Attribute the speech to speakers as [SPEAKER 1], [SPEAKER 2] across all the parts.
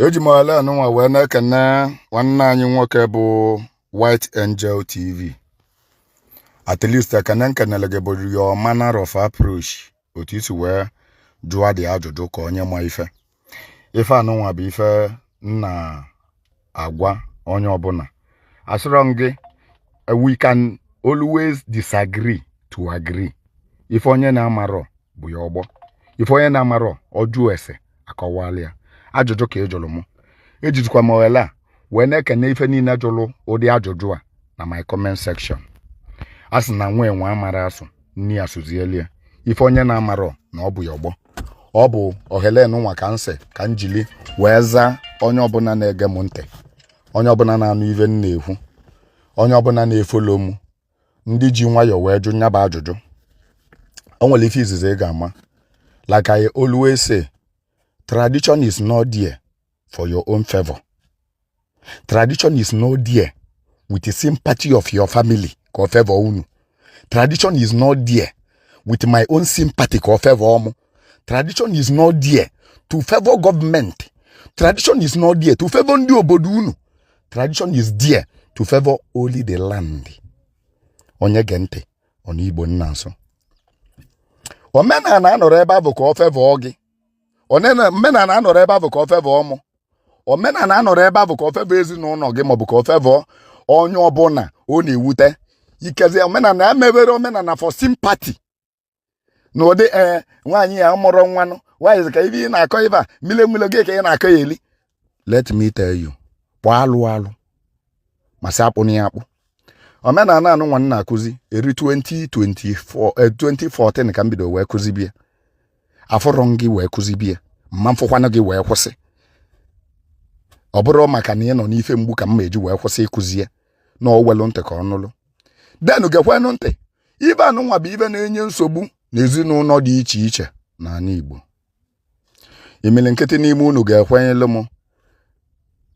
[SPEAKER 1] Ejimala anụnwa wee na-ekene nwanne anyị nwoke bụ whiteangel TV. At least kenele gị bụ your manner of approach, otu isi wee jụọ dị ajụjụ ka onye ma ife anụnwa bụ ife nna agwa onye ọbụla. Asịrọ m gị, we can always disagree to agree. Ife onye na-amarọ bụ ya ọgbọ, ife onye na-amarọ ọjụ ese akọwalị ya. Ajụjụ ka ejụrụ m, ejijikwa m ohere a wee na-ekene ife niile jụrụ ụdị ajụjụ a na my comment section. A sị na nwe amara asụ nni asụzielie, ife onye na-amarọ na ọ bụ ya ọgbọ. Ọ bụ ohere nwa ka nse ka njili wee zaa onye ọbụla na-ege m ntị, onye ọbụla na-anụ ife m na-ekwu, onye ọbụla na-efolo m, ndị ji nwayọ wee jụ nyaba ajụjụ. O nwere ife izizi ị ga-ama. Like I always say, tradition is not there for your own favor. Tradition is not there with the sympathy of your family or favor unu. Tradition is not there with my own sympathy or favor omu. Tradition is not there to favor government. Tradition is not there to favor ndị obodo unu. Tradition is there to favor only the land. Onye gente on Igbo nna nso. Omenala anọrọ ebe abụ ka o favor gị. Omenala anọrọ ebe abụ ka o favor ọmụ. Omenala anọrọ ebe abụ ka o favor ezinụlọ gị maọbụ ka o favor onye ọbụla ọ na-ewute. Ikezi omenala ya mebere omenala for sympathy. Na ụdị nwaanyị ya mụrụ nwanụ, nwaanyị ka ibe ị na-akọ ibe a, mile gị ka ị na-akọ ya eli. Let me tell you, kpọ alụ masị akpụ na ya akpụ. Omenala anụ nwanne na-akụzi eri 2014 ka m bido wee kụzibie. Afọrọ gị wee kụzibie, mma mfụkwanụ gị wee kwụsị. Ọ bụrụ maka na ị nọ n'ife mgbu ka m ma eji wee kwụsị ịkụzie na owelu ntị ka ọnụlụ. Denu gekwenụ ntị, ibe anụnwa bụ ibe na-enye nsogbu n'ezinụlọ dị iche iche n'ala Igbo. Imili nkịtị n'ime unu ga-ekwenyelụ m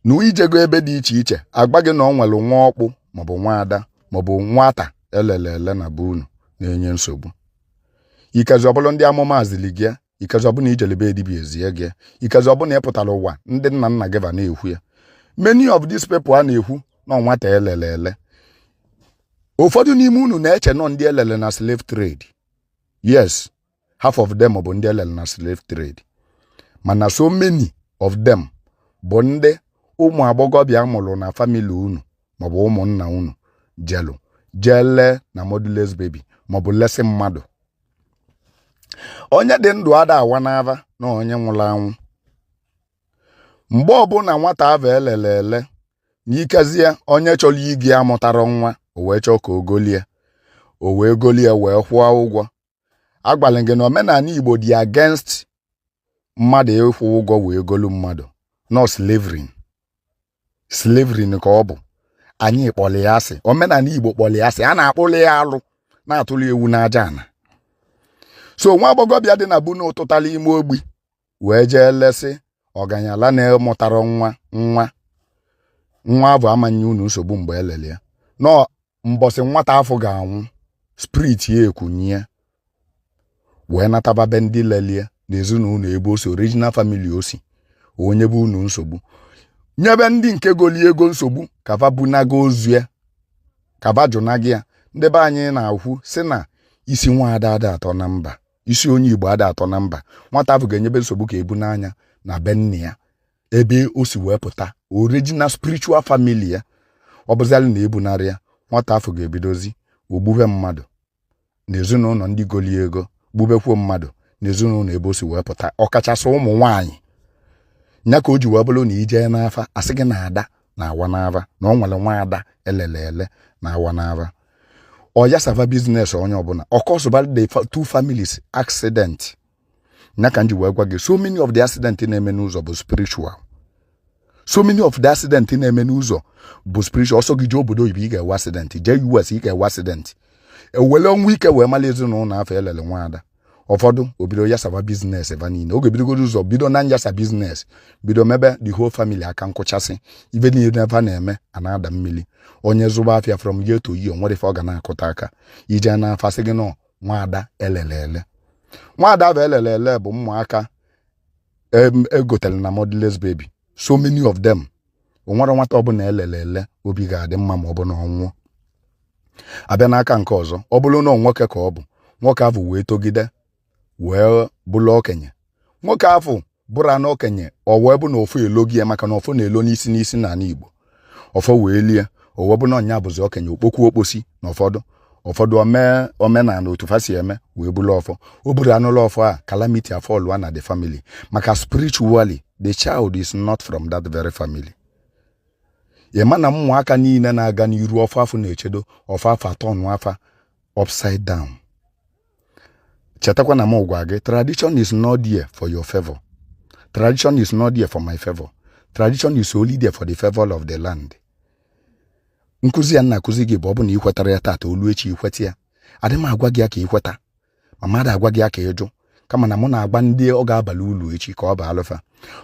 [SPEAKER 1] na ijego ebe dị iche iche agba gị na ọ nwere nwa ọkpụ maọbụ nwa ada maọbụ nwata elelele na be unu na-enye nsogbu. Ikezi ọbụla ndị amụma azili gị, ikezi ọbụla ijelebe edibia ezie gị, ikezi ọbụla ịpụtara ụwa ndị nna gị va na-ekwu ya. Many of these people a na-ekwu na nwata elelele. Ụfọdụ n'ime unu na-eche nọ ndị elele na slave trade. Yes, half of them bụ ndị elele na slave trade. Mana so many of them bụ ndị ụmụ agbọghọbịa mụrụ na family unu maọbụ ụmụnna unu jele na motherless baby maọbụ lesi mmadụ. Onye dị ndụ ada awa n'ava na onye nwụrụ anwụ. Mgbe ọbụla nwata ava elelele n'ikezie onye chọrọ igi amụtara nwa o wee chọọ ka o golie wee kwụọ ụgwọ. Agbalị gị na omenala Igbo dị against mmadụ ịkwụ ụgwọ wee golu mmadụ, no slavery. Slavery ka ọ bụ. Anyị kpọlị ya asị, omenala Igbo kpọlị ya asị, a na-akpụlị ya alụ na-atụlị ewu n'aja ana. So nwa agbọghọbịa dị na bụ na ụtụtala ime ogbi wee jee lesị ọganyala na-emụtara nwa bụ amanye unu nsogbu mgbe elele ya. Nọ mbọsị nwata afọ ga-anwụ, spirit ya ekwunye wee nataba be ndị lelie na ezinụlọ ebe osi original family osi onye bụ unu nsogbu. Nyebe ndị nke goli ego nsogbu kava bunago ozu ya, kava jụnaghị ya. Ndị be anyị na-ahụ sị na isi nwa ada atọ na mba, isi onye Igbo ada atọ na mba. Nwata afọ ga-enyebe nsogbu ka ebu n'anya na be nne ya ebe o si wee pụta original spiritual family ya. Ọ bụzali na ebunarị ya, nwata afọ ga-ebidozi ogbube mmadụ na ezinụlọ ndị goli ego, gbubekwuo mmadụ na ezinụlọ ebe o si wee pụta, ọkachasị ụmụ nwaanyị. Nya ka o ji wee bụrụ na ije n'afa asị gị na ada na awa n'ava na ọ nwere nwa ada elelele na awa n'ava. Ọ ya sava business onye ọbụla. Ọ kọsụba the two families accident. Nya ka nji wee gwa gị, so many of the accident na-eme n'ụzọ bụ spiritual. So many of the accident na-eme n'ụzọ bụ spiritual. Ọsọ gị je obodo oyibo ị ga-ewe accident, je US ị ga-ewe accident. Ewele ọnwụ ike wee mala ezinụlọ afọ elele nwa ada. Ụfọdụ obido ya sava business eva niile. Oge bidogoro ụzọ bido na njasa business, bido mebe the whole family aka nkụchasị. Ibe niile eva na-eme a na-ada mmiri. Onye zụba afịa from year to year nwere ife ọ ga na-akụta aka. Ije na-afa sị gị nọ nwaada elelele. Nwaada elelele bụ ụmụaka egotere na motherless baby. so many of them. Onwere nwata ọbụla elelele obi ga-adị mma ma ọ bụ na ọnwụọ. Abịa n'aka nke ọzọ, ọ bụrụ na nwoke ka ọ bụ, nwoke ahụ wee togide wee bụrụ okenye. Nwoke ahụ bụrụ anụ okenye ọ wee bụ na ofu elogie maka na ofu na-elo n'isi n'ala Igbo. Ọfọ wee lie, o wee bụ na ọnya bụzi okenye okpokwu okposi na ụfọdụ omenala otu fa si eme wee bụrụ ọfọ. O buru anụlọ ọfọ a calamity afọlụa na the family maka spiritually the child is not from that very family. Ịma na ụmụaka niile na-aga n'iru ọfọ afọ na-echedo ọfọ afọ atọ nụ afa upside down. Chetakwa na m gwa gị, tradition is not there for your favor. Tradition is not there for my favor. Tradition is only there for the favor of the land. Nkuzi ya na-akụzi gị bụ ọ bụ na ikwetara ya tata olu echi ikweta ya. Adị m agwa gị ya ka ikweta. Ma mmadụ agwa gị ya ka ịjụ. Kama na mụ na-agba ndị ọ ga-abalị ulu echi ka ọ baa alụfa.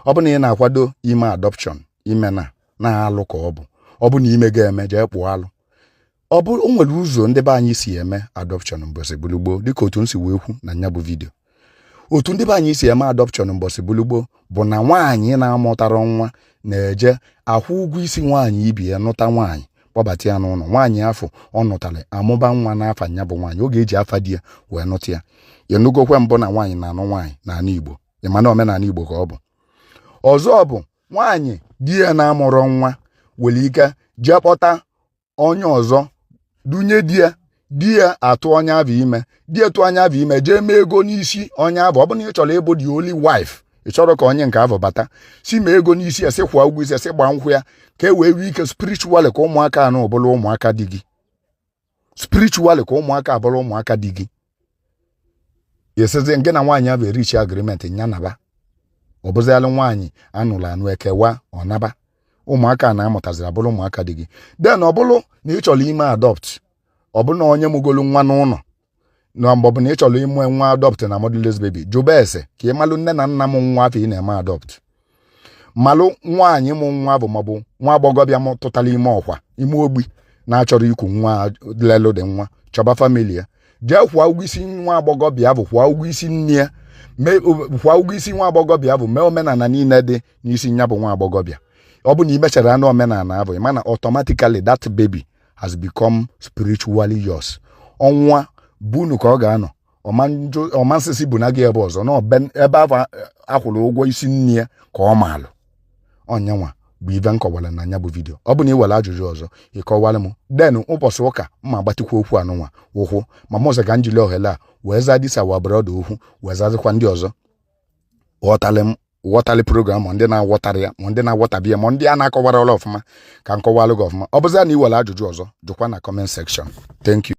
[SPEAKER 1] Ọ bụ na ị na-akwado ime adoption, ime na-alụ ka ọ bụ. Ọ bụ na ime ga-eme jee kpụọ alụ. Ọ bụ o nwere ụzọ ndị be anyị si eme adoption mbọsị bulugbo dịka otu nsi wee kwu na nya bụ vidio. Otu ndị be anyị si eme adoption mbọsị bulugbo bụ na nwaanyị na-amụtara nwa na-eje akwụ ụgwọ isi nwaanyị ibi ya nụta nwaanyị kpọbata ya n'ụlọ. Nwaanyị afọ ọ nụtara amụba nwa n'afa nya bụ nwaanyị oge eji afa di ya wee nụta ya. Ịnụgokwa mbụ na nwaanyị na-anụ nwaanyị n'ala Igbo. Ịma na omenala Igbo ka ọ bụ. Ọzọ bụ nwaanyị di ya na-amụrụ nwa were ike jee kpọta onye ọzọ dunye di ya atụ onye abụ ime, di etu onye abụ ime jee mee ego n'isi onye abụ. Ọ bụ na ị chọrọ ịbụ the only wife, ị chọrọ ka onye nke abụ bata si mee ego n'isi ya, si kwụọ ụgwọ isi, si gbaa nkwụ ya ka e wee ike spiritually ka ụmụaka anụ ọbụla ụmụaka di gị. Spiritually ka ụmụaka abụrụ ụmụaka di gị. Yesizi nke na nwaanyị abụ erichi agreement nya naba. Ọ bụzialụ nwaanyị anụrụ anụ ekewa ọ naba. Ụmụaka na-amụtaziri abụrụ ụmụaka di gị. Then ọ bụrụ na ị chọrọ ime adopt, ọ bụ na onye mụgolu nwa n'ụlọ na mgbe ọ bụ na ị chọrọ ime nwa adopt na motherless baby, jụba ese ka ị malụ nne na nna m nwa afọ ị na-eme adopt. Malụ nwaanyị mụ nwa bụ maọbụ nwa agbọghọbịa m tụtara ime ọkwa ime ogbi na-achọrọ ikwu nwa lelu dị nwa chọba famili ya. Jee kwụọ ụgwọ isi nwa agbọghọbịa bụ, kwụọ ụgwọ isi nne ya, kwụọ ụgwọ isi nwa agbọghọbịa bụ, mee omenala niile dị n'isi nya bụ nwa agbọghọbịa. Ọ bụ na imechara anụ omenala abụ, mana automatically that baby has become spiritually yours. Ọnwa bunu ka ọ ga-anọ ọmansisi bụ na gị ebe ọzọ na ebe ahụ akwụrụ ụgwọ isi nne ya ka ọ maalụ. Onyenwa bụ ibe nkọwara na nya bụ vidio. Ọ bụ na ị were ajụjụ ọzọ ịkọwara m den ụbọchị ụka mma agbatikwa okwu anụnwa ụkwụ ma mụzọ ka njili ohere a wee zaa disa wa brọda okwu wee zazikwa ndị ọzọ ghọtali program ma ndị na-aghọtara ya ma ndị na-aghọtabi ya ma ndị a na-akọwara ọla ọfụma ka nkọwalụ gị ọfụma. Ọ bụzia na ị were ajụjụ ọzọ jụkwa na comment section. Thank you.